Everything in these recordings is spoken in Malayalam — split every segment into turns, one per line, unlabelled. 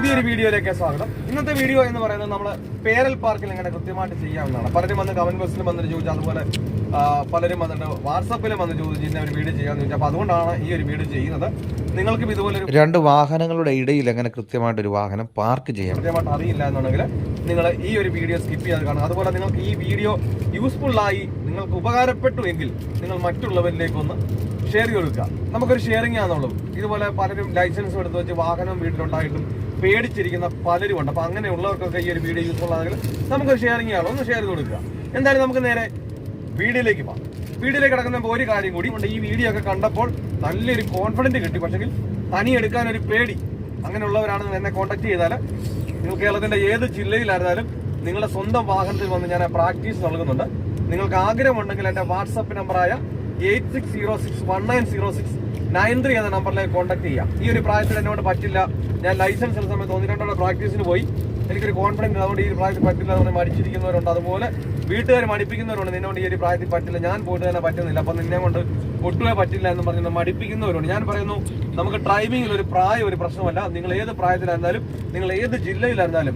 പുതിയൊരു വീഡിയോയിലേക്ക് സ്വാഗതം. ഇന്നത്തെ വീഡിയോ എന്ന് പറയുന്നത് നമ്മൾ പേരൽ പാർക്കിൽ എങ്ങനെ കൃത്യമായിട്ട് ചെയ്യാവുന്നതാണ്. പലരും വന്ന് കമന്റ് ബോക്സിലും വന്നിട്ട് ചോദിച്ചു, അതുപോലെ പലരും വന്നിട്ട് വാട്സാപ്പിലും വന്ന് ചോദിച്ചു ഇന്ന ഒരു വീഡിയോ ചെയ്യാമെന്ന് ചോദിച്ചു. അപ്പോൾ അതുകൊണ്ടാണ് ഈ ഒരു വീഡിയോ ചെയ്യുന്നത്. നിങ്ങൾക്കും ഇതുപോലെ
രണ്ട് വാഹനങ്ങളുടെ ഇടയിൽ എങ്ങനെ കൃത്യമായിട്ടൊരു വാഹനം പാർക്ക് ചെയ്യാം
കൃത്യമായിട്ട് അറിയില്ല എന്നുണ്ടെങ്കിൽ നിങ്ങൾ ഈ ഒരു വീഡിയോ സ്കിപ്പ് ചെയ്യാതെ കാണുക. അതുപോലെ നിങ്ങൾക്ക് ഈ വീഡിയോ യൂസ്ഫുള്ളായി നിങ്ങൾക്ക് ഉപകാരപ്പെട്ടു എങ്കിൽ നിങ്ങൾ മറ്റുള്ളവരിലേക്കൊന്ന് ഷെയർ ചെയ്ത് കൊടുക്കുക. നമുക്കൊരു ഷെയറിംഗ് ആണെന്നുള്ളൂ. ഇതുപോലെ പലരും ലൈസൻസ് എടുത്ത് വെച്ച് വാഹനം വീട്ടിലുണ്ടായിട്ടും പേടിച്ചിരിക്കുന്ന പലരും ഉണ്ട്. അപ്പോൾ അങ്ങനെയുള്ളവർക്കൊക്കെ ഈ ഒരു വീഡിയോ യൂസ്ഫുൾ ആണെങ്കിൽ നമുക്കൊരു ഷെയറിംഗ് ആണ്, ഒന്ന് ഷെയർ ചെയ്ത് കൊടുക്കുക. എന്തായാലും നമുക്ക് നേരെ വീഡിയോയിലേക്ക് പോകാം. വീഡിയോയിലേക്ക് കിടക്കുന്ന ഒരു കാര്യം കൂടി ഉണ്ട്. ഈ വീഡിയോ ഒക്കെ കണ്ടപ്പോൾ നല്ലൊരു കോൺഫിഡൻറ്റ് കിട്ടി. പക്ഷെങ്കിൽ തനി എടുക്കാനൊരു പേടി. അങ്ങനെയുള്ളവരാണെന്ന് എന്നെ കോൺടാക്ട് ചെയ്താൽ നിങ്ങൾ കേരളത്തിൻ്റെ ഏത് ജില്ലയിലായിരുന്നാലും നിങ്ങളുടെ സ്വന്തം വാഹനത്തിൽ വന്ന് ഞാൻ പ്രാക്ടീസ് നൽകുന്നുണ്ട്. നിങ്ങൾക്ക് ആഗ്രഹമുണ്ടെങ്കിൽ എൻ്റെ വാട്സപ്പ് നമ്പറായ 8606190693 എന്ന നമ്പറിലേക്ക് കോൺടാക്ട് ചെയ്യാം. ഈ ഒരു പ്രായത്തിൽ എന്നോട് പറ്റില്ല, ഞാൻ ലൈസൻസ് ഉള്ള സമയത്ത് 1-2 പ്രാക്ടീസിന് പോയി, എനിക്കൊരു കോൺഫിഡൻസ് അതുകൊണ്ട് ഈ പ്രായത്തിൽ പറ്റില്ല എന്ന് മടിച്ചിരിക്കുന്നവരുണ്ട്. അതുപോലെ വീട്ടുകാർ മടിപ്പിക്കുന്നവരുണ്ട്, നിന്നോട് ഈ ഒരു പ്രായത്തിൽ പറ്റില്ല, ഞാൻ പോയിട്ട് തന്നെ പറ്റുന്നില്ല, അപ്പം നിന്നെ കൊണ്ട് ഒട്ടുമേ പറ്റില്ല എന്ന് പറഞ്ഞ് മടിപ്പിക്കുന്നവരുണ്ട്. ഞാൻ പറയുന്നു, നമുക്ക് ഡ്രൈവിംഗിൽ ഒരു പ്രായം ഒരു പ്രശ്നമല്ല. നിങ്ങൾ ഏത് പ്രായത്തിലായിരുന്നാലും, നിങ്ങൾ ഏത് ജില്ലയിലായിരുന്നാലും,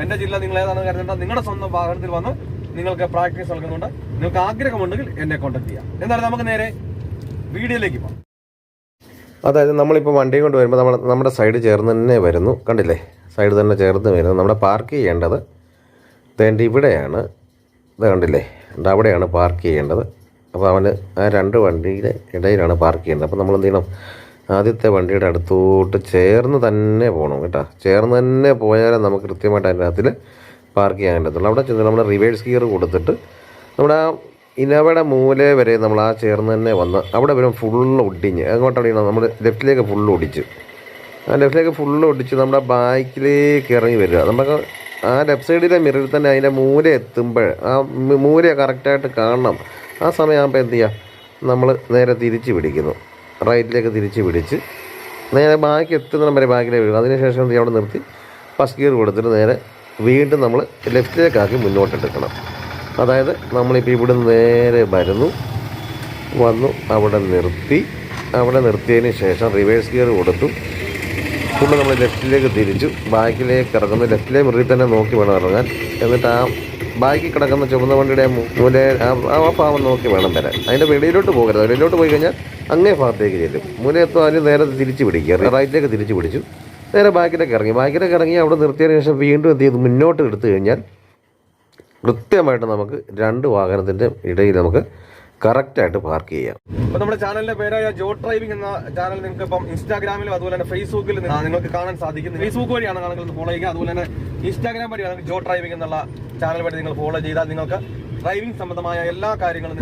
എൻ്റെ ജില്ല നിങ്ങൾ ഏതാണെന്ന് കരുതേണ്ട, നിങ്ങളുടെ സ്വന്തം വാഹനത്തിൽ വന്ന് നിങ്ങൾക്ക് പ്രാക്ടീസ് നൽകുന്നുണ്ട്. നിങ്ങൾക്ക് ആഗ്രഹമുണ്ടെങ്കിൽ എന്നെ കോൺടാക്ട് ചെയ്യാം. എന്തായാലും നമുക്ക് നേരെ വീഡിയോയിലേക്ക് പോകാം.
അതായത് നമ്മളിപ്പോൾ വണ്ടി കൊണ്ട് വരുമ്പോൾ നമ്മുടെ സൈഡ് ചേർന്ന് തന്നെ വരുന്നു, കണ്ടില്ലേ? സൈഡ് തന്നെ ചേർന്ന് വരുന്നു. നമ്മുടെ പാർക്ക് ചെയ്യേണ്ടത് ഇവിടെയാണ്. ഇത് കണ്ടില്ലേ? അവിടെയാണ് പാർക്ക് ചെയ്യേണ്ടത്. അപ്പോൾ അവന് ആ രണ്ട് വണ്ടിയുടെ ഇടയിലാണ് പാർക്ക് ചെയ്യേണ്ടത്. അപ്പോൾ നമ്മൾ എന്ത് ചെയ്യണം? ആദ്യത്തെ വണ്ടിയുടെ അടുത്തോട്ട് ചേർന്ന് തന്നെ പോകണം കേട്ടോ. ചേർന്ന് തന്നെ പോയാലേ നമുക്ക് കൃത്യമായിട്ട് അതിൻ്റെ അകത്തിൽ പാർക്ക് ചെയ്യാൻ പറ്റത്തുള്ളൂ. അവിടെ ചെന്ന് നമ്മുടെ റിവേഴ്സ് ഗിയർ കൊടുത്തിട്ട് നമ്മുടെ ആ ഇനവയുടെ മൂല വരെ നമ്മൾ ആ ചേർന്ന് തന്നെ വന്ന് അവിടെ വരും ഫുള്ള് ഒടിഞ്ഞ് അങ്ങോട്ടാണ് നമ്മൾ ലെഫ്റ്റിലേക്ക് ഫുള്ള് ഒടിച്ച്, ആ ലെഫ്റ്റിലേക്ക് ഫുള്ള് ഒടിച്ച് നമ്മുടെ ബാക്കിലേക്ക് ഇറങ്ങി വരിക. നമുക്ക് ആ ലെഫ്റ്റ് സൈഡിലെ മിററിൽ തന്നെ അതിൻ്റെ മൂല എത്തുമ്പോൾ ആ മൂല കറക്റ്റായിട്ട് കാണണം. ആ സമയമാകുമ്പോൾ എന്ത് ചെയ്യുക? നമ്മൾ നേരെ തിരിച്ച് പിടിക്കുന്നു, റൈറ്റിലേക്ക് തിരിച്ച് പിടിച്ച് നേരെ ബാക്കി എത്തുന്നിടം വരെ ബാക്കിലേക്ക് വരിക. അതിനുശേഷം എന്ത് ചെയ്യുക? അവിടെ നിർത്തി ഫസ്റ്റ് ഗിയർ കൊടുത്തിട്ട് നേരെ വീണ്ടും നമ്മൾ ലെഫ്റ്റിലേക്കാക്കി മുന്നോട്ടെടുക്കണം. അതായത് നമ്മളിപ്പോൾ ഇവിടെ നേരെ വന്നു അവിടെ നിർത്തിയതിന് ശേഷം റിവേഴ്സ് ഗിയർ കൊടുത്തു ഫുള്ള് നമ്മൾ ലെഫ്റ്റിലേക്ക് തിരിച്ചു, ബാക്കിലേക്ക് ഇറങ്ങുന്നു. ലെഫ്റ്റിലെ മുറിയിൽ തന്നെ നോക്കി വേണം ഇറങ്ങാൻ. എന്നിട്ട് ആ ബാക്കി കിടക്കുന്ന ചുവന്ന വണ്ടിയുടെ മൂല ആ ഭാഗം നോക്കി വേണം വരാൻ. അതിൻ്റെ വെളിയിലോട്ട് പോകരുത്. വെളിയിലോട്ട് പോയി കഴിഞ്ഞാൽ അങ്ങേ ഭാഗത്തേക്ക് ചെല്ലും. മൂലയെത്തും അതിന് നേരെ തിരിച്ച് പിടിക്കുക, റൈറ്റിലേക്ക് തിരിച്ച് പിടിച്ചു നേരെ ബാക്കിലേക്ക് ഇറങ്ങി അവിടെ നിർത്തിയതിന് ശേഷം വീണ്ടും എന്ത് ചെയ്തു? മുന്നോട്ട് എടുത്തു കഴിഞ്ഞാൽ കൃത്യമായിട്ട് നമുക്ക് രണ്ട് വാഹനത്തിൻ്റെ ഇടയിൽ നമുക്ക് കറക്റ്റായിട്ട് പാർക്ക് ചെയ്യാം.
അപ്പോൾ നമ്മുടെ ചാനലിന്റെ പേരായ ജോ ഡ്രൈവിംഗ് എന്ന ചാനൽ നിങ്ങൾക്ക് ഇപ്പം ഇൻസ്റ്റാഗ്രാമിലും അതുപോലെ തന്നെ ഫേസ്ബുക്കിലും നിങ്ങൾക്ക് കാണാൻ സാധിക്കും. ഫേസ്ബുക്ക് വഴിയാണ് നിങ്ങൾ ഫോളോ ചെയ്യുക. അതുപോലെ തന്നെ ഇൻസ്റ്റാഗ്രാം വഴിയാണ് ജോ ഡ്രൈവിംഗ് എന്നുള്ള ചാനൽ വഴി നിങ്ങൾ ഫോളോ ചെയ്താൽ നിങ്ങൾക്ക് ഡ്രൈവിംഗ് സംബന്ധമായ എല്ലാ കാര്യങ്ങളും